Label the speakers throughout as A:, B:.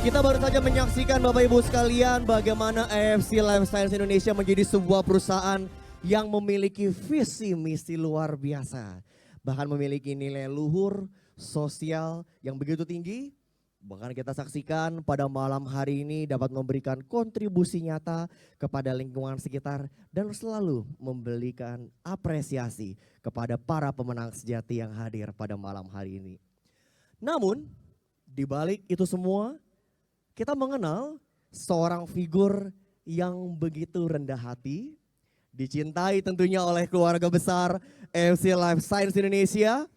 A: Kita baru saja menyaksikan Bapak Ibu sekalian bagaimana AFC Life Science Indonesia menjadi sebuah perusahaan yang memiliki visi misi luar biasa. Bahkan memiliki nilai luhur, sosial yang begitu tinggi. Bahkan kita saksikan pada malam hari ini dapat memberikan kontribusi nyata kepada lingkungan sekitar dan selalu memberikan apresiasi kepada para pemenang sejati yang hadir pada malam hari ini. Namun di balik itu semua, kita mengenal seorang figur yang begitu rendah hati, dicintai tentunya oleh keluarga besar AFC Life Science Indonesia.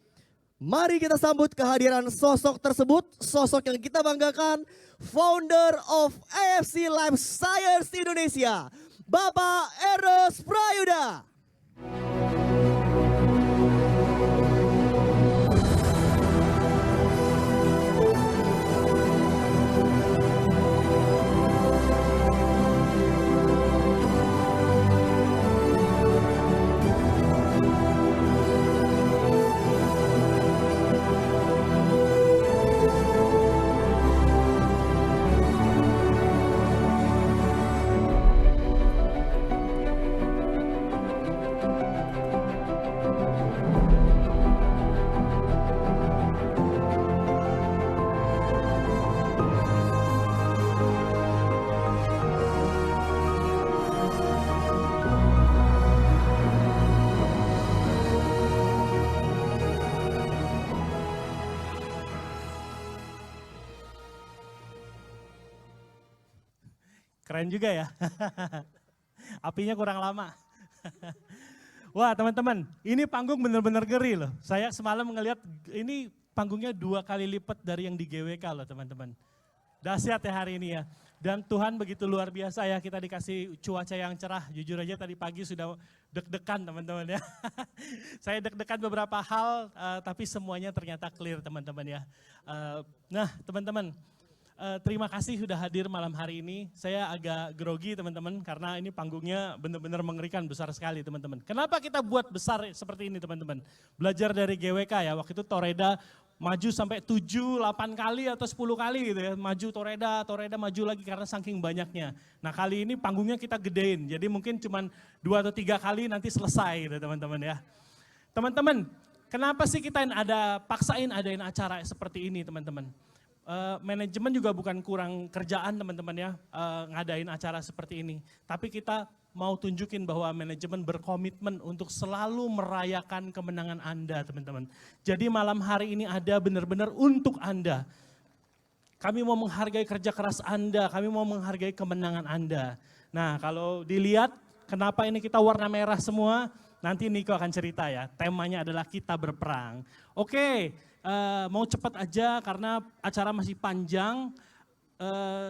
A: Mari kita sambut kehadiran sosok tersebut, sosok yang kita banggakan, founder of AFC Life Science Indonesia, Bapak Eros Prayuda.
B: Keren juga ya, apinya kurang lama. Wah teman-teman, ini panggung benar-benar ngeri loh. Saya semalam ngelihat ini panggungnya 2 kali lipat dari yang di GWK loh teman-teman. Dahsyat ya hari ini ya. Dan Tuhan begitu luar biasa ya, kita dikasih cuaca yang cerah. Jujur aja tadi pagi sudah deg-degan teman-teman ya. Saya deg-degan beberapa hal, tapi semuanya ternyata clear teman-teman ya. Nah teman-teman, terima kasih sudah hadir malam hari ini. Saya agak grogi teman-teman karena ini panggungnya benar-benar mengerikan, besar sekali teman-teman. Kenapa kita buat besar seperti ini teman-teman? Belajar dari GWK ya, waktu itu Toreda maju sampai 7, 8 kali atau 10 kali gitu ya. Maju Toreda maju lagi karena saking banyaknya. Nah kali ini panggungnya kita gedein, jadi mungkin cuma 2 atau 3 kali nanti selesai gitu teman-teman ya. Teman-teman, kenapa sih kita paksain adain acara seperti ini teman-teman? Manajemen juga bukan kurang kerjaan teman-teman ya, ngadain acara seperti ini. Tapi kita mau tunjukin bahwa manajemen berkomitmen untuk selalu merayakan kemenangan Anda teman-teman. Jadi malam hari ini ada benar-benar untuk Anda. Kami mau menghargai kerja keras Anda, kami mau menghargai kemenangan Anda. Nah kalau dilihat kenapa ini kita warna merah semua, nanti Niko akan cerita ya, temanya adalah kita berperang. Oke. Mau cepat aja karena acara masih panjang,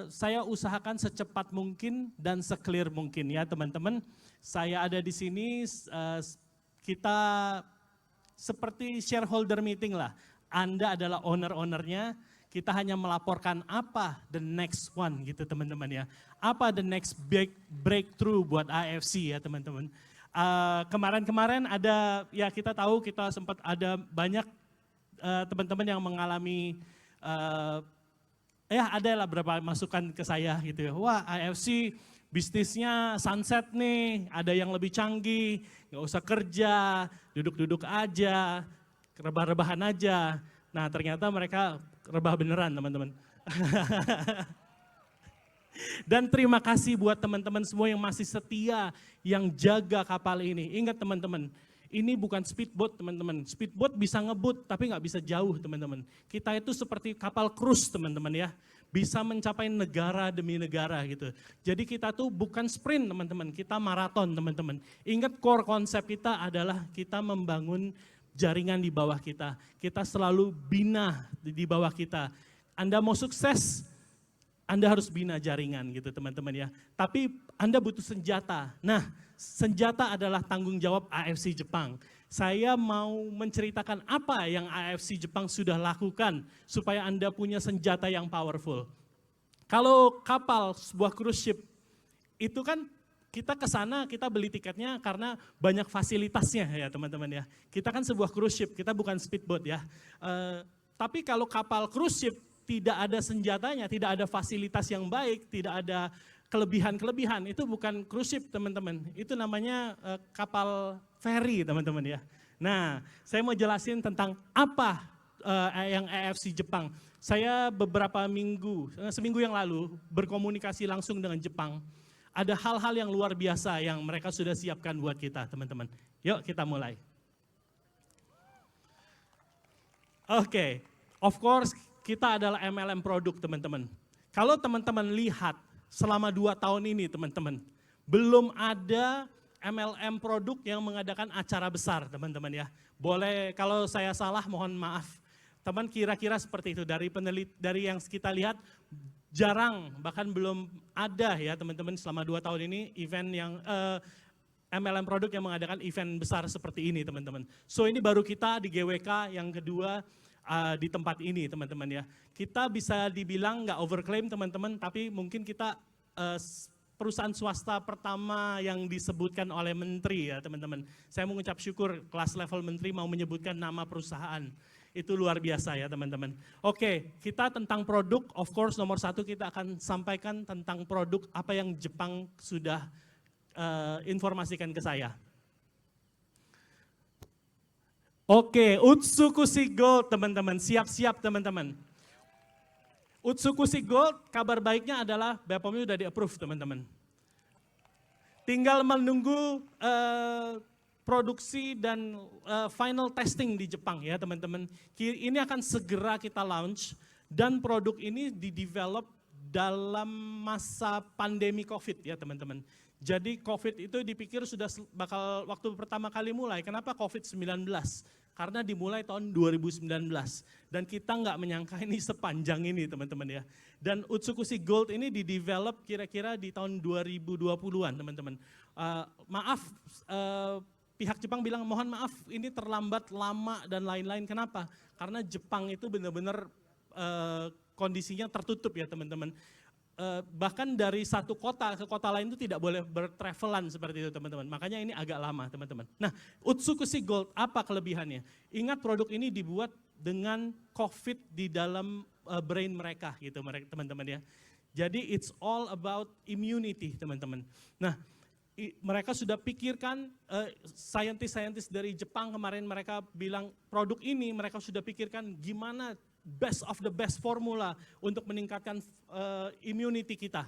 B: saya usahakan secepat mungkin dan se-clear mungkin ya teman-teman. Saya ada di sini, kita seperti shareholder meeting lah. Anda adalah owner-ownernya, kita hanya melaporkan apa the next one gitu teman-teman ya. Apa the next big breakthrough buat AFC ya teman-teman. Kemarin-kemarin ada, ya kita tahu kita sempat ada banyak teman-teman yang mengalami, ada lah beberapa masukan ke saya gitu ya. Wah AFC bisnisnya sunset nih, ada yang lebih canggih, nggak usah kerja, duduk-duduk aja, rebah-rebahan aja. Nah ternyata mereka rebah beneran teman-teman. Dan terima kasih buat teman-teman semua yang masih setia, yang jaga kapal ini. Ingat teman-teman, ini bukan speedboat teman-teman. Speedboat bisa ngebut tapi nggak bisa jauh teman-teman. Kita itu seperti kapal cruise teman-teman ya. Bisa mencapai negara demi negara gitu. Jadi kita tuh bukan sprint teman-teman, kita maraton teman-teman. Ingat core konsep kita adalah kita membangun jaringan di bawah kita. Kita selalu bina di bawah kita. Anda mau sukses, Anda harus bina jaringan gitu teman-teman ya. Tapi Anda butuh senjata. Nah, senjata adalah tanggung jawab AFC Jepang. Saya mau menceritakan apa yang AFC Jepang sudah lakukan supaya Anda punya senjata yang powerful. Kalau kapal, sebuah cruise ship, itu kan kita ke sana, kita beli tiketnya karena banyak fasilitasnya ya teman-teman ya. Kita kan sebuah cruise ship, kita bukan speedboat ya. Tapi kalau kapal cruise ship tidak ada senjatanya, tidak ada fasilitas yang baik, tidak ada kelebihan-kelebihan. Itu bukan cruise ship teman-teman, itu namanya kapal feri teman-teman ya. Nah, saya mau jelasin tentang apa yang AFC Jepang. Saya beberapa seminggu yang lalu berkomunikasi langsung dengan Jepang. Ada hal-hal yang luar biasa yang mereka sudah siapkan buat kita teman-teman. Yuk kita mulai. Oke, of course kita adalah MLM produk teman-teman. Kalau teman-teman lihat selama 2 tahun ini teman-teman, belum ada MLM produk yang mengadakan acara besar teman-teman ya. Boleh kalau saya salah mohon maaf. Teman kira-kira seperti itu dari yang kita lihat jarang bahkan belum ada ya teman-teman selama 2 tahun ini event yang MLM produk yang mengadakan event besar seperti ini teman-teman. So ini baru kita di GWK yang kedua di tempat ini teman-teman ya. Kita bisa dibilang nggak overclaim teman-teman, tapi mungkin kita perusahaan swasta pertama yang disebutkan oleh menteri ya teman-teman. Saya mengucap syukur kelas level menteri mau menyebutkan nama perusahaan. Itu luar biasa ya teman-teman. Oke, kita tentang produk, of course nomor 1 kita akan sampaikan tentang produk apa yang Jepang sudah informasikan ke saya. Oke, Utsukushi Gold teman-teman, siap-siap teman-teman. Utsukushi Gold, kabar baiknya adalah BPOM-nya sudah di-approve teman-teman. Tinggal menunggu produksi dan final testing di Jepang ya teman-teman. Ini akan segera kita launch dan produk ini di-develop dalam masa pandemi COVID ya teman-teman. Jadi COVID itu dipikir sudah bakal waktu pertama kali mulai. Kenapa COVID-19? Karena dimulai tahun 2019 dan kita nggak menyangka ini sepanjang ini teman-teman ya. Dan Utsukushi Gold ini di-develop kira-kira di tahun 2020-an teman-teman. Maaf, pihak Jepang bilang mohon maaf ini terlambat, lama dan lain-lain. Kenapa? Karena Jepang itu benar-benar kondisinya tertutup ya teman-teman. Bahkan dari satu kota ke kota lain itu tidak boleh bertravelan seperti itu teman-teman. Makanya ini agak lama teman-teman. Nah, Utsukushi Gold apa kelebihannya? Ingat produk ini dibuat dengan COVID di dalam brain mereka gitu teman-teman ya. Jadi it's all about immunity teman-teman. Nah, mereka sudah pikirkan, saintis-saintis dari Jepang kemarin mereka bilang produk ini mereka sudah pikirkan gimana best of the best formula untuk meningkatkan immunity kita.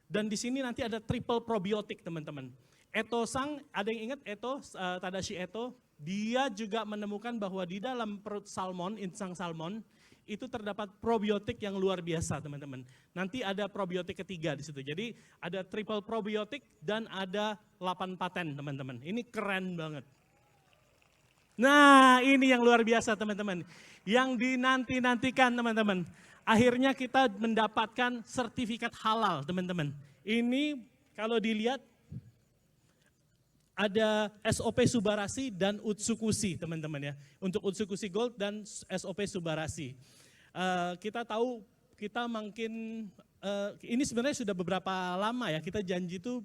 B: Dan di sini nanti ada triple probiotik teman-teman. Eto-san, ada yang ingat Eto, Tadashi Eto, dia juga menemukan bahwa di dalam perut salmon, insang salmon, itu terdapat probiotik yang luar biasa teman-teman. Nanti ada probiotik ketiga di situ. Jadi ada triple probiotik dan ada 8 paten teman-teman. Ini keren banget. Nah ini yang luar biasa teman-teman. Yang dinanti-nantikan teman-teman. Akhirnya kita mendapatkan sertifikat halal teman-teman. Ini kalau dilihat ada SOP Subarasi dan Utsukushi teman-teman ya. Untuk Utsukushi Gold dan SOP Subarasi. Kita tahu kita makin ini sebenarnya sudah beberapa lama ya, kita janji itu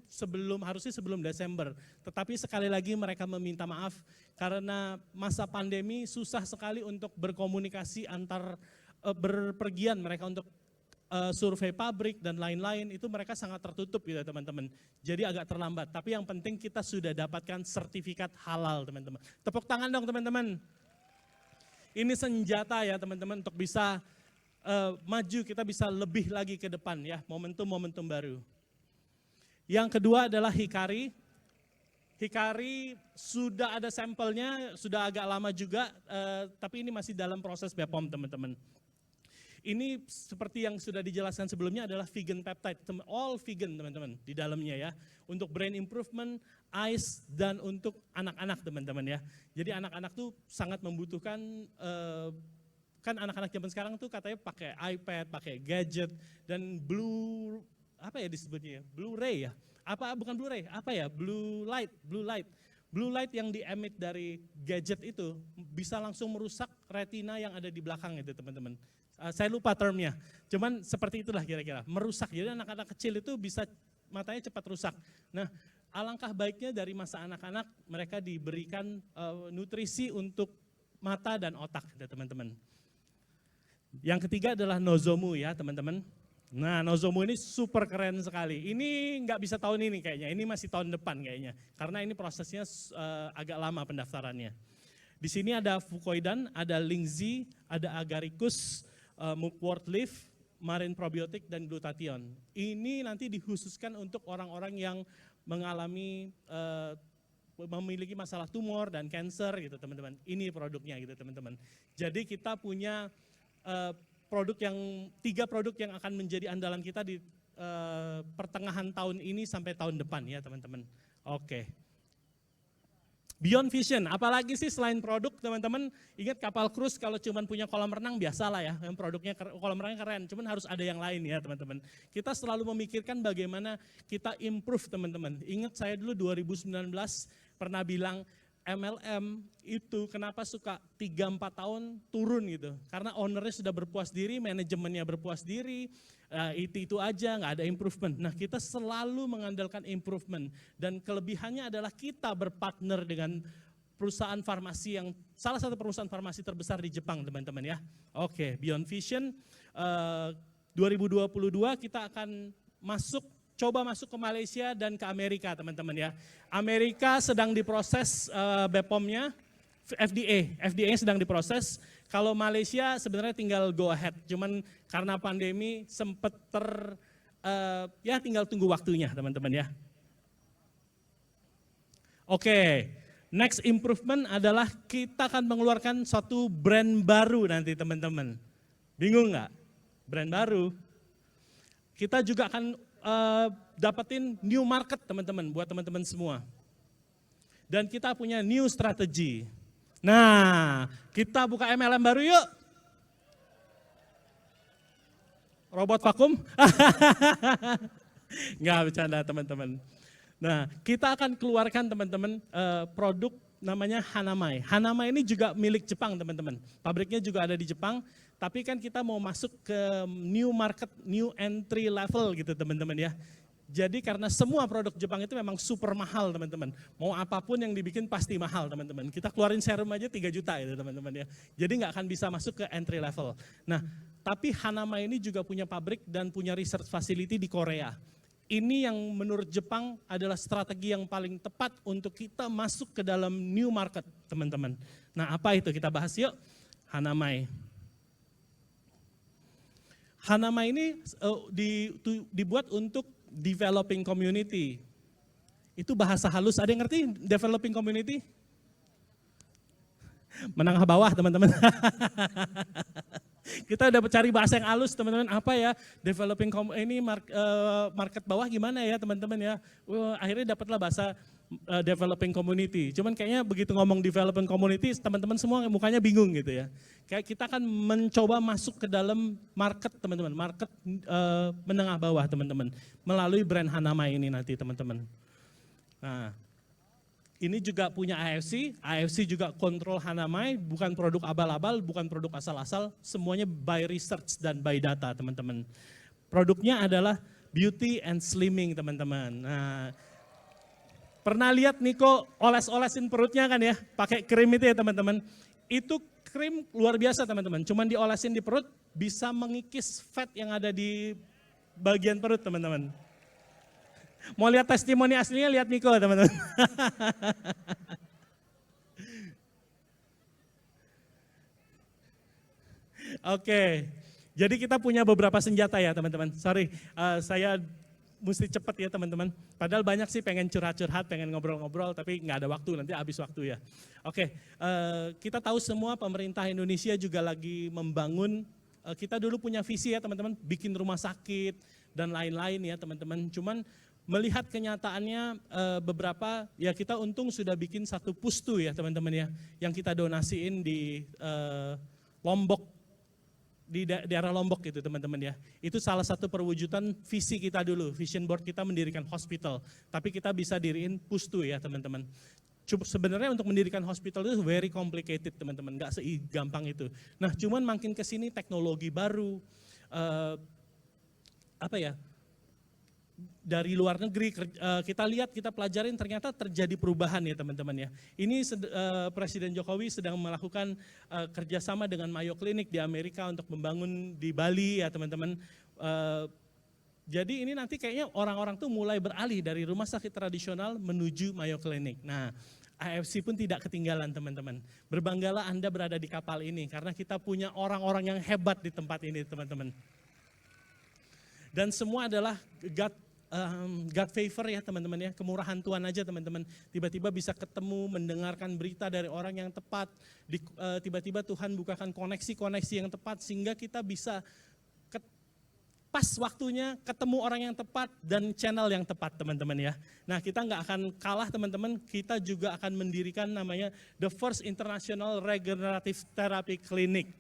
B: harusnya sebelum Desember. Tetapi sekali lagi mereka meminta maaf karena masa pandemi susah sekali untuk berkomunikasi antar berpergian mereka untuk survei pabrik dan lain-lain, itu mereka sangat tertutup gitu teman-teman. Jadi agak terlambat, tapi yang penting kita sudah dapatkan sertifikat halal teman-teman. Tepuk tangan dong teman-teman. Ini senjata ya teman-teman untuk bisa maju, kita bisa lebih lagi ke depan ya, momentum-momentum baru. Yang kedua adalah Hikari. Hikari sudah ada sampelnya, sudah agak lama juga, tapi ini masih dalam proses BPOM teman-teman. Ini seperti yang sudah dijelaskan sebelumnya adalah vegan peptide, all vegan teman-teman di dalamnya ya. Untuk brain improvement, eyes, dan untuk anak-anak teman-teman ya. Jadi anak-anak tuh sangat membutuhkan, kan anak-anak zaman sekarang tuh katanya pakai iPad, pakai gadget, dan apa ya disebutnya ya, Blu-ray ya. Bukan Blu-ray, apa ya, blue light yang di-emit dari gadget itu bisa langsung merusak retina yang ada di belakang itu teman-teman. Saya lupa termnya, cuman seperti itulah kira-kira, merusak. Jadi anak-anak kecil itu bisa matanya cepat rusak. Nah, alangkah baiknya dari masa anak-anak mereka diberikan nutrisi untuk mata dan otak, teman-teman. Yang ketiga adalah Nozomu ya teman-teman. Nah Nozomu ini super keren sekali. Ini nggak bisa tahun ini kayaknya, ini masih tahun depan kayaknya. Karena ini prosesnya agak lama pendaftarannya. Di sini ada Fucoidan, ada Lingzi, ada Agaricus, Mugwort Leaf, Marine Probiotic, dan Glutathione. Ini nanti dikhususkan untuk orang-orang yang mengalami memiliki masalah tumor dan cancer gitu teman-teman. Ini produknya gitu teman-teman. Jadi kita punya tiga produk yang akan menjadi andalan kita di pertengahan tahun ini sampai tahun depan ya teman-teman. Oke. Beyond Vision, apalagi sih selain produk teman-teman, ingat kapal cruise kalau cuma punya kolam renang biasalah ya, yang produknya kolam renang keren, cuman harus ada yang lain ya teman-teman. Kita selalu memikirkan bagaimana kita improve teman-teman. Ingat saya dulu 2019 pernah bilang MLM itu kenapa suka 3-4 tahun turun gitu, karena ownernya sudah berpuas diri, manajemennya berpuas diri, itu aja nggak ada improvement. Nah kita selalu mengandalkan improvement dan kelebihannya adalah kita berpartner dengan perusahaan farmasi yang salah satu perusahaan farmasi terbesar di Jepang teman-teman ya. Oke, Beyond Vision 2022 kita akan coba masuk ke Malaysia dan ke Amerika teman-teman ya. Amerika sedang diproses BPOM-nya, FDA sedang diproses. Kalau Malaysia sebenarnya tinggal go ahead, cuman karena pandemi sempat ya tinggal tunggu waktunya teman-teman ya. Oke, next improvement adalah kita akan mengeluarkan suatu brand baru nanti teman-teman. Bingung nggak? Brand baru. Kita juga akan dapetin new market teman-teman, buat teman-teman semua. Dan kita punya new strategy. Nah, kita buka MLM baru yuk. Robot vakum? Nggak bercanda teman-teman. Nah, kita akan keluarkan teman-teman produk namanya Hanamai. Hanamai ini juga milik Jepang teman-teman. Pabriknya juga ada di Jepang. Tapi kan kita mau masuk ke new market, new entry level gitu teman-teman ya. Jadi karena semua produk Jepang itu memang super mahal teman-teman. Mau apapun yang dibikin pasti mahal teman-teman. Kita keluarin serum aja 3 juta itu teman-teman ya. Jadi nggak akan bisa masuk ke entry level. Nah tapi Hanamai ini juga punya pabrik dan punya research facility di Korea. Ini yang menurut Jepang adalah strategi yang paling tepat untuk kita masuk ke dalam new market teman-teman. Nah apa itu kita bahas yuk. Hanamai. Hanamai ini dibuat untuk developing community. Itu bahasa halus, ada yang ngerti developing community? Menengah bawah teman-teman. Kita udah cari bahasa yang halus teman-teman, apa ya developing market bawah gimana ya teman-teman ya. Akhirnya dapatlah bahasa developing community. Cuman kayaknya begitu ngomong developing community teman-teman semua mukanya bingung gitu ya. Kayak kita akan mencoba masuk ke dalam market teman-teman, market menengah bawah teman-teman. Melalui brand Hanamai ini nanti teman-teman. Nah ini juga punya AFC juga kontrol Hanamai, bukan produk abal-abal, bukan produk asal-asal, semuanya by research dan by data teman-teman. Produknya adalah beauty and slimming teman-teman. Nah, pernah lihat Niko oles-olesin perutnya kan ya, pakai krim itu ya teman-teman. Itu krim luar biasa teman-teman, cuman diolesin di perut bisa mengikis fat yang ada di bagian perut teman-teman. Mau lihat testimoni aslinya, lihat Niko teman-teman. Oke, jadi kita punya beberapa senjata ya teman-teman. Sorry, saya mesti cepat ya teman-teman. Padahal banyak sih pengen curhat-curhat, pengen ngobrol-ngobrol, tapi nggak ada waktu, nanti habis waktu ya. Oke, kita tahu semua pemerintah Indonesia juga lagi membangun, kita dulu punya visi ya teman-teman, bikin rumah sakit dan lain-lain ya teman-teman. Cuman melihat kenyataannya beberapa, ya kita untung sudah bikin satu pustu ya teman-teman ya, yang kita donasiin di Lombok, di daerah Lombok gitu teman-teman ya. Itu salah satu perwujudan visi kita dulu, vision board kita mendirikan hospital, tapi kita bisa diriin pustu ya teman-teman. Sebenarnya untuk mendirikan hospital itu very complicated teman-teman, nggak segampang itu. Nah cuman makin kesini teknologi baru, dari luar negeri, kita lihat, kita pelajarin ternyata terjadi perubahan ya teman-teman ya. Ini Presiden Jokowi sedang melakukan kerjasama dengan Mayo Clinic di Amerika untuk membangun di Bali ya teman-teman. Jadi ini nanti kayaknya orang-orang tuh mulai beralih dari rumah sakit tradisional menuju Mayo Clinic. Nah, AFC pun tidak ketinggalan teman-teman. Berbanggalah Anda berada di kapal ini karena kita punya orang-orang yang hebat di tempat ini teman-teman. Dan semua adalah God favor ya teman-teman ya, kemurahan Tuhan aja teman-teman. Tiba-tiba bisa ketemu, mendengarkan berita dari orang yang tepat, tiba-tiba Tuhan bukakan koneksi-koneksi yang tepat sehingga kita bisa pas waktunya ketemu orang yang tepat dan channel yang tepat teman-teman ya. Nah kita nggak akan kalah teman-teman, kita juga akan mendirikan namanya The First International Regenerative Therapy Clinic.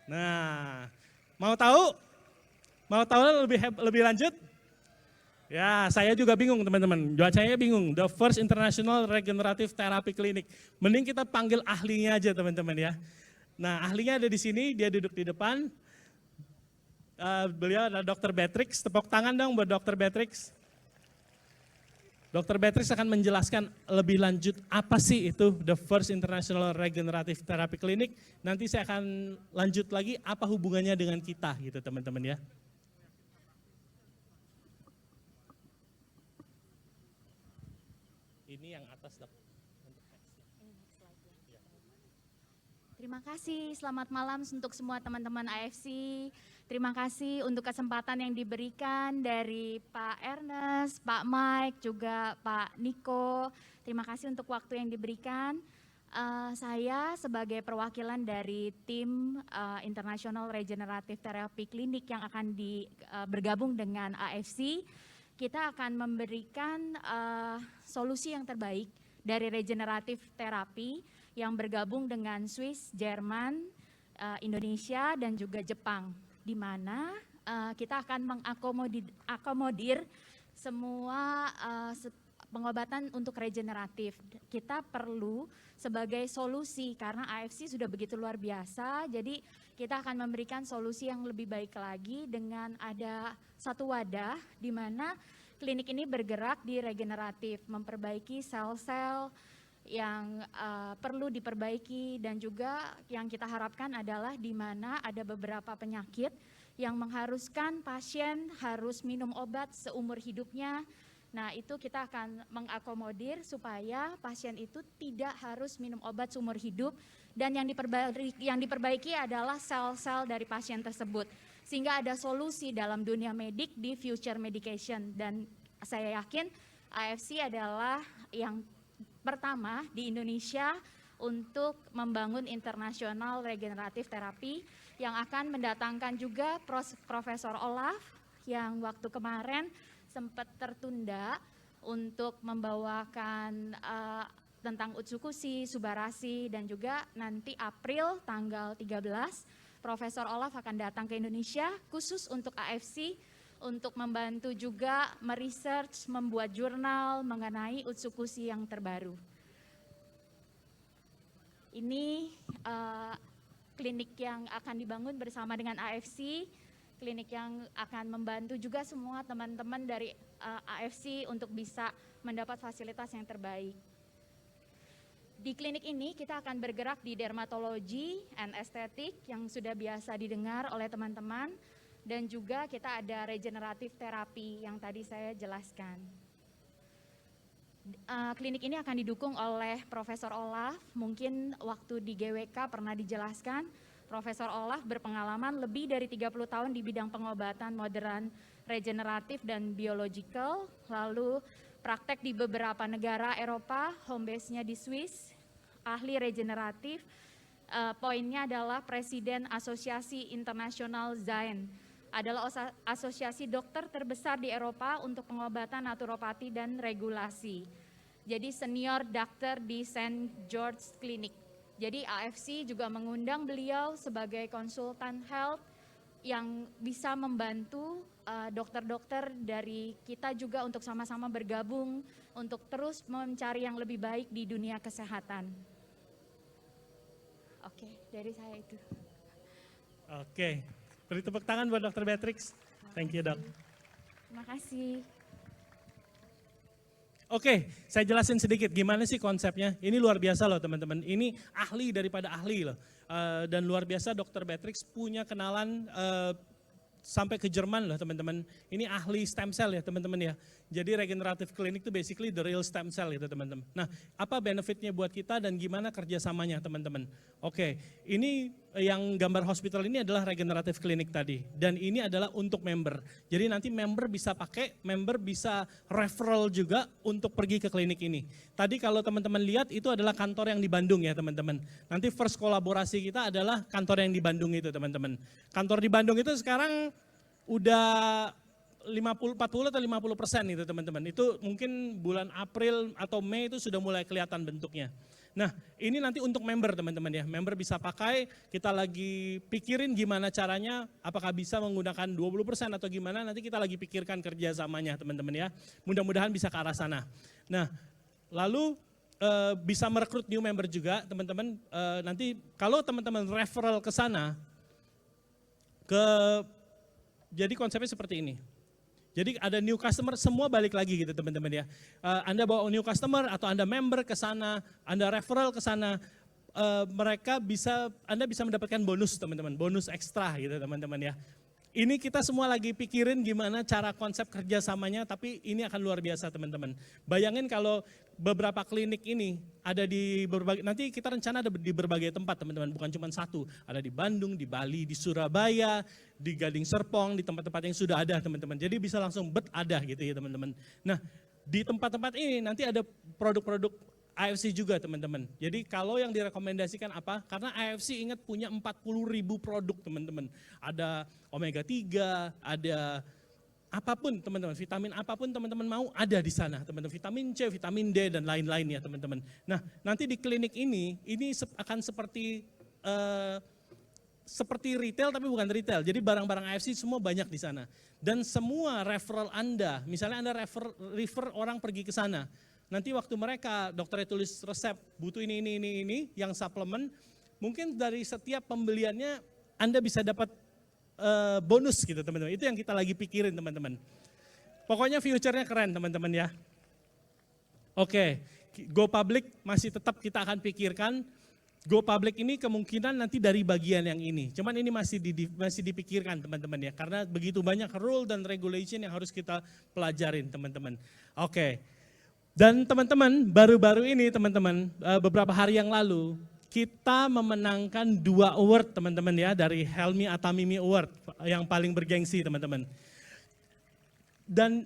B: Nah mau tahu? Mau tahu lebih lanjut? Ya, saya juga bingung teman-teman. Saya bingung. The First International Regenerative Therapy Clinic. Mending kita panggil ahlinya aja teman-teman ya. Nah, ahlinya ada di sini, dia duduk di depan. Beliau adalah Dr. Beatrix. Tepuk tangan dong buat Dr. Beatrix. Dr. Beatrix akan menjelaskan lebih lanjut apa sih itu The First International Regenerative Therapy Clinic. Nanti saya akan lanjut lagi apa hubungannya dengan kita gitu teman-teman ya. Ini yang atas dok.
C: Terima kasih, selamat malam untuk semua teman-teman AFC. Terima kasih untuk kesempatan yang diberikan dari Pak Ernest, Pak Mike, juga Pak Niko. Terima kasih untuk waktu yang diberikan. Saya sebagai perwakilan dari tim International Regenerative Therapy Clinic yang akan bergabung dengan AFC. Kita akan memberikan solusi yang terbaik dari regeneratif terapi yang bergabung dengan Swiss, Jerman, Indonesia, dan juga Jepang, di mana kita akan mengakomodir semua pengobatan untuk regeneratif. Kita perlu sebagai solusi karena AFC sudah begitu luar biasa, jadi kita akan memberikan solusi yang lebih baik lagi dengan ada satu wadah di mana klinik ini bergerak di regeneratif, memperbaiki sel-sel yang perlu diperbaiki, dan juga yang kita harapkan adalah di mana ada beberapa penyakit yang mengharuskan pasien harus minum obat seumur hidupnya. Nah itu kita akan mengakomodir supaya pasien itu tidak harus minum obat seumur hidup, dan yang diperbaiki adalah sel-sel dari pasien tersebut. Sehingga ada solusi dalam dunia medik di future medication, dan saya yakin AFC adalah yang pertama di Indonesia untuk membangun internasional regeneratif terapi yang akan mendatangkan juga Profesor Olaf yang waktu kemarin sempat tertunda untuk membawakan tentang Utsukushi, Subarasi, dan juga nanti April tanggal 13 Profesor Olaf akan datang ke Indonesia khusus untuk AFC untuk membantu juga meresearch, membuat jurnal mengenai Utsukushi yang terbaru. Ini klinik yang akan dibangun bersama dengan AFC, klinik yang akan membantu juga semua teman-teman dari AFC untuk bisa mendapat fasilitas yang terbaik. Di klinik ini kita akan bergerak di dermatologi and estetik yang sudah biasa didengar oleh teman-teman, dan juga kita ada regeneratif terapi yang tadi saya jelaskan. Klinik ini akan didukung oleh Profesor Olaf, mungkin waktu di GWK pernah dijelaskan, Profesor Olaf berpengalaman lebih dari 30 tahun di bidang pengobatan modern, regeneratif, dan biological, lalu praktek di beberapa negara Eropa, home base-nya di Swiss, ahli regeneratif, poinnya adalah Presiden Asosiasi Internasional ZAIN, adalah asosiasi dokter terbesar di Eropa untuk pengobatan naturopati dan regulasi. Jadi senior dokter di St. George Clinic. Jadi AFC juga mengundang beliau sebagai konsultan health yang bisa membantu dokter-dokter dari kita juga untuk sama-sama bergabung untuk terus mencari yang lebih baik di dunia kesehatan. Oke, dari saya itu.
B: Oke. Beri tepuk tangan buat Dr. Beatrix. Thank you, Dok.
C: Terima kasih.
B: Oke, saya jelasin sedikit gimana sih konsepnya. Ini luar biasa loh teman-teman. Ini ahli daripada ahli loh. Dan luar biasa Dr. Beatrix punya kenalan sampai ke Jerman loh teman-teman. Ini ahli stem cell ya teman-teman ya. Jadi regenerative clinic itu basically the real stem cell gitu teman-teman. Nah apa benefitnya buat kita dan gimana kerjasamanya teman-teman. Oke, ini yang gambar hospital ini adalah regenerative clinic tadi. Dan ini adalah untuk member. Jadi nanti member bisa pakai, member bisa referral juga untuk pergi ke klinik ini. Tadi kalau teman-teman lihat itu adalah kantor yang di Bandung ya teman-teman. Nanti first kolaborasi kita adalah kantor yang di Bandung itu teman-teman. Kantor di Bandung itu sekarang udah 40 atau 50% itu teman-teman. Itu mungkin bulan April atau Mei itu sudah mulai kelihatan bentuknya. Nah ini nanti untuk member teman-teman ya. Member bisa pakai, kita lagi pikirin gimana caranya, apakah bisa menggunakan 20% atau gimana, nanti kita lagi pikirkan kerjasamanya teman-teman ya. Mudah-mudahan bisa ke arah sana. Nah lalu bisa merekrut new member juga teman-teman. Nanti kalau teman-teman referral ke sana, jadi konsepnya seperti ini. Jadi ada new customer, semua balik lagi gitu teman-teman ya. Anda bawa new customer atau Anda member ke sana, Anda referral ke sana, Anda bisa mendapatkan bonus teman-teman, bonus ekstra gitu teman-teman ya. Ini kita semua lagi pikirin gimana cara konsep kerjasamanya, tapi ini akan luar biasa teman-teman. Bayangin kalau beberapa klinik ini ada di berbagai, nanti kita rencana ada di berbagai tempat teman-teman, bukan cuma satu. Ada di Bandung, di Bali, di Surabaya, di Gading Serpong, di tempat-tempat yang sudah ada teman-teman. Jadi bisa langsung ada gitu ya teman-teman. Nah di tempat-tempat ini nanti ada produk-produk AFC juga teman-teman. Jadi kalau yang direkomendasikan apa? Karena AFC ingat punya 40.000 produk teman-teman. Ada omega 3, ada apapun teman-teman, vitamin apapun teman-teman mau ada di sana teman-teman. Vitamin C, vitamin D dan lain-lain ya teman-teman. Nah nanti di klinik ini akan seperti retail tapi bukan retail. Jadi barang-barang AFC semua banyak di sana. Dan semua referral Anda, misalnya Anda refer orang pergi ke sana. Nanti waktu mereka dokternya tulis resep butuh ini yang suplemen, mungkin dari setiap pembeliannya Anda bisa dapat bonus gitu teman-teman. Itu yang kita lagi pikirin teman-teman. Pokoknya future-nya keren teman-teman ya. Oke, go public masih tetap kita akan pikirkan. Go public ini kemungkinan nanti dari bagian yang ini. Cuman ini masih dipikirkan teman-teman ya. Karena begitu banyak rule dan regulation yang harus kita pelajarin teman-teman. Oke. Dan teman-teman, baru-baru ini teman-teman, beberapa hari yang lalu, kita memenangkan 2 award teman-teman ya, dari Helmi Atamimi Award, yang paling bergengsi teman-teman. Dan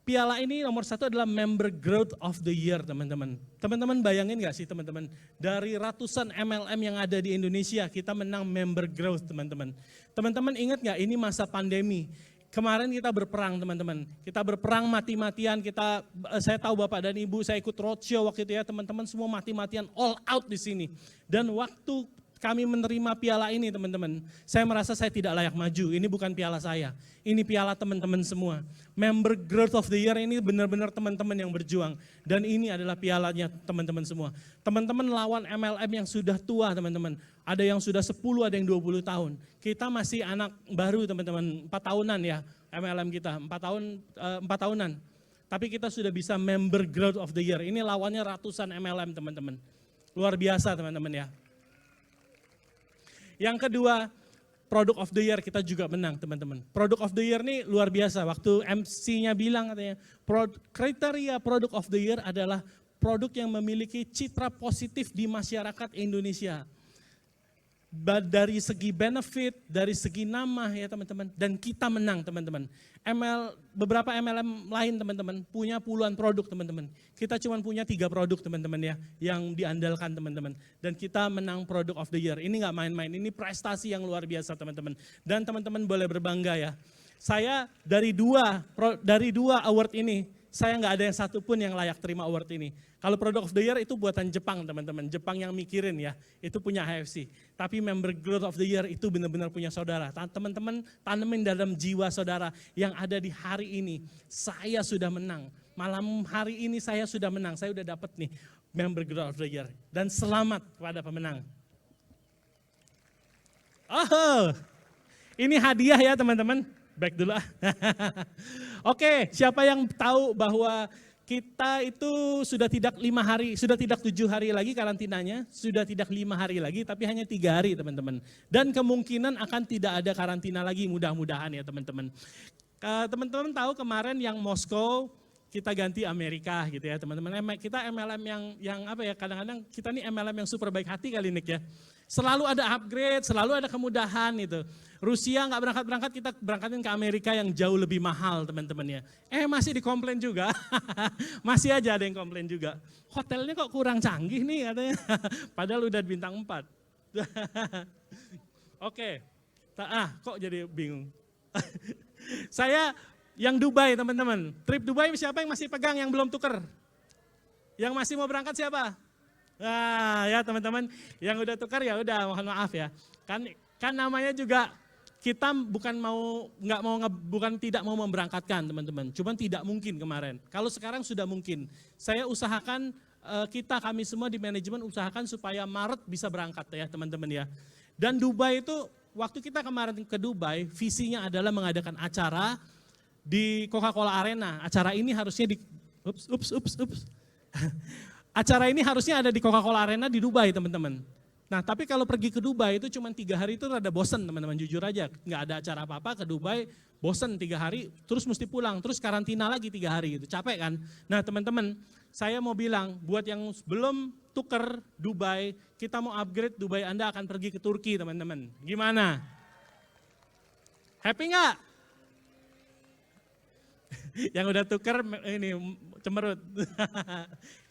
B: piala ini nomor 1 adalah Member Growth of the Year teman-teman. Teman-teman bayangin gak sih teman-teman, dari ratusan MLM yang ada di Indonesia, kita menang Member Growth teman-teman. Teman-teman ingat gak ini masa pandemi? Kemarin kita berperang teman-teman, kita berperang mati-matian, saya tahu Bapak dan Ibu, saya ikut roadshow waktu itu ya, teman-teman semua mati-matian all out di sini. Dan waktu kami menerima piala ini teman-teman, saya merasa saya tidak layak maju, ini bukan piala saya, ini piala teman-teman semua. Member Growth of the Year ini benar-benar teman-teman yang berjuang, dan ini adalah pialanya teman-teman semua. Teman-teman lawan MLM yang sudah tua teman-teman, ada yang sudah 10, ada yang 20 tahun. Kita masih anak baru teman-teman, 4 tahunan ya MLM kita, 4 tahunan. Tapi kita sudah bisa Member Growth of the Year, ini lawannya ratusan MLM teman-teman. Luar biasa teman-teman ya. Yang kedua, Product of the Year kita juga menang teman-teman. Product of the Year ini luar biasa, waktu MC-nya bilang katanya, kriteria Product of the Year adalah produk yang memiliki citra positif di masyarakat Indonesia. Dari segi benefit, dari segi nama ya teman-teman, dan kita menang teman-teman. Beberapa MLM lain teman-teman punya puluhan produk teman-teman. Kita cuma punya 3 produk teman-teman ya, yang diandalkan teman-teman. Dan kita menang Product of the Year, ini gak main-main, ini prestasi yang luar biasa teman-teman. Dan teman-teman boleh berbangga ya. Saya dari dua award ini, saya nggak ada yang satu pun yang layak terima award ini. Kalau Product of the Year itu buatan Jepang teman-teman, Jepang yang mikirin ya, itu punya HFC. Tapi Member Growth of the Year itu benar-benar punya saudara. Teman-teman tanemin dalam jiwa saudara yang ada di hari ini, saya sudah menang. Malam hari ini saya sudah menang, saya sudah dapat nih Member Growth of the Year. Dan selamat kepada pemenang. Oh, ini hadiah ya teman-teman. Back dulu ah. Oke, siapa yang tahu bahwa kita itu sudah tidak 5 hari, sudah tidak 7 hari lagi karantinanya, sudah tidak 5 hari lagi, tapi hanya 3 hari teman-teman. Dan kemungkinan akan tidak ada karantina lagi, mudah-mudahan ya teman-teman. Teman-teman tahu kemarin yang Moskow, kita ganti Amerika gitu ya teman-teman. Kita MLM yang apa ya, kadang-kadang kita nih MLM yang super baik hati kali Nick ya. Selalu ada upgrade, selalu ada kemudahan itu. Rusia nggak berangkat-berangkat, kita berangkatin ke Amerika yang jauh lebih mahal teman-teman ya. Masih dikomplain juga, masih aja ada yang komplain juga. Hotelnya kok kurang canggih nih katanya, padahal udah bintang 4. Oke, kok jadi bingung. Saya yang Dubai teman-teman, trip Dubai siapa yang masih pegang yang belum tuker? Yang masih mau berangkat siapa? Nah ya teman-teman, yang udah tukar ya udah mohon maaf ya. Kan namanya juga kita bukan tidak mau memberangkatkan teman-teman. Cuman tidak mungkin kemarin. Kalau sekarang sudah mungkin. Saya usahakan kami semua di manajemen usahakan supaya Maret bisa berangkat ya teman-teman ya. Dan Dubai itu waktu kita kemarin ke Dubai, visinya adalah mengadakan acara di Coca-Cola Arena. Acara ini harusnya di acara ini harusnya ada di Coca-Cola Arena di Dubai teman-teman. Nah tapi kalau pergi ke Dubai itu cuma 3 hari itu rada bosen teman-teman, jujur aja. Nggak ada acara apa-apa ke Dubai, bosen 3 hari, terus mesti pulang, terus karantina lagi 3 hari gitu, capek kan. Nah teman-teman, saya mau bilang buat yang belum tuker Dubai, kita mau upgrade Dubai, Anda akan pergi ke Turki teman-teman. Gimana? Happy nggak? Yang udah tuker ini cemerut.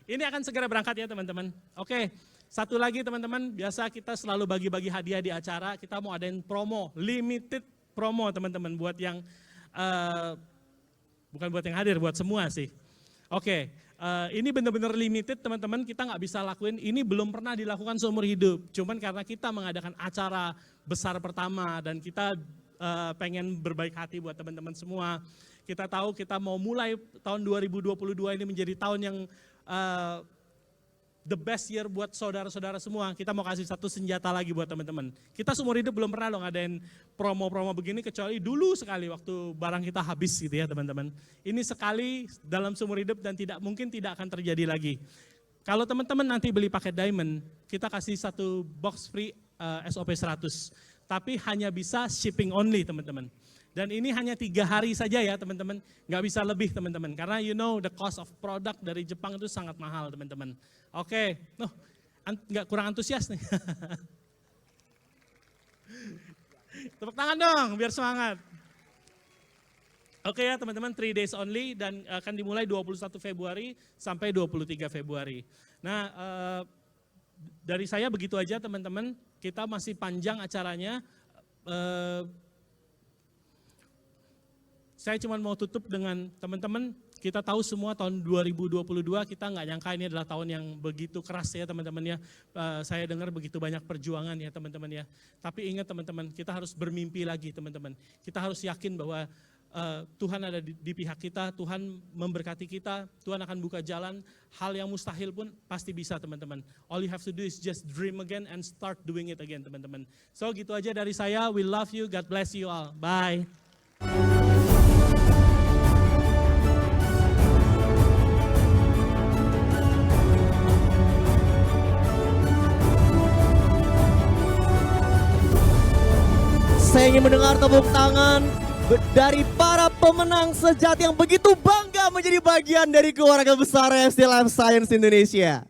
B: Ini akan segera berangkat ya teman-teman. Oke, satu lagi teman-teman, biasa kita selalu bagi-bagi hadiah di acara. Kita mau adain promo, limited promo teman-teman buat yang, bukan buat yang hadir, buat semua sih. Oke, ini benar-benar limited teman-teman, kita nggak bisa lakuin, ini belum pernah dilakukan seumur hidup. Cuman karena kita mengadakan acara besar pertama dan kita pengen berbaik hati buat teman-teman semua. Kita tahu kita mau mulai tahun 2022 ini menjadi tahun yang the best year buat saudara-saudara semua. Kita mau kasih satu senjata lagi buat teman-teman. Kita seumur hidup belum pernah loh ngadain promo-promo begini kecuali dulu sekali waktu barang kita habis gitu ya teman-teman. Ini sekali dalam seumur hidup dan mungkin tidak akan terjadi lagi. Kalau teman-teman nanti beli paket diamond, kita kasih satu box free SOP 100. Tapi hanya bisa shipping only teman-teman. Dan ini hanya 3 hari saja ya teman-teman, nggak bisa lebih teman-teman. Karena you know the cost of product dari Jepang itu sangat mahal teman-teman. Oke, nggak kurang antusias nih. Tepuk tangan dong biar semangat. Oke ya teman-teman, 3 days only dan akan dimulai 21 Februari sampai 23 Februari. Nah dari saya begitu aja teman-teman, kita masih panjang acaranya. Saya cuma mau tutup dengan teman-teman, kita tahu semua tahun 2022 kita nggak nyangka ini adalah tahun yang begitu keras ya teman-teman ya. Saya dengar begitu banyak perjuangan ya teman-teman ya. Tapi ingat teman-teman, kita harus bermimpi lagi teman-teman. Kita harus yakin bahwa Tuhan ada di pihak kita, Tuhan memberkati kita, Tuhan akan buka jalan, hal yang mustahil pun pasti bisa teman-teman. All you have to do is just dream again and start doing it again teman-teman. So gitu aja dari saya, we love you, God bless you all, bye.
A: Saya ingin mendengar tepuk tangan dari para pemenang sejati yang begitu bangga menjadi bagian dari keluarga besar AFC Life Science Indonesia.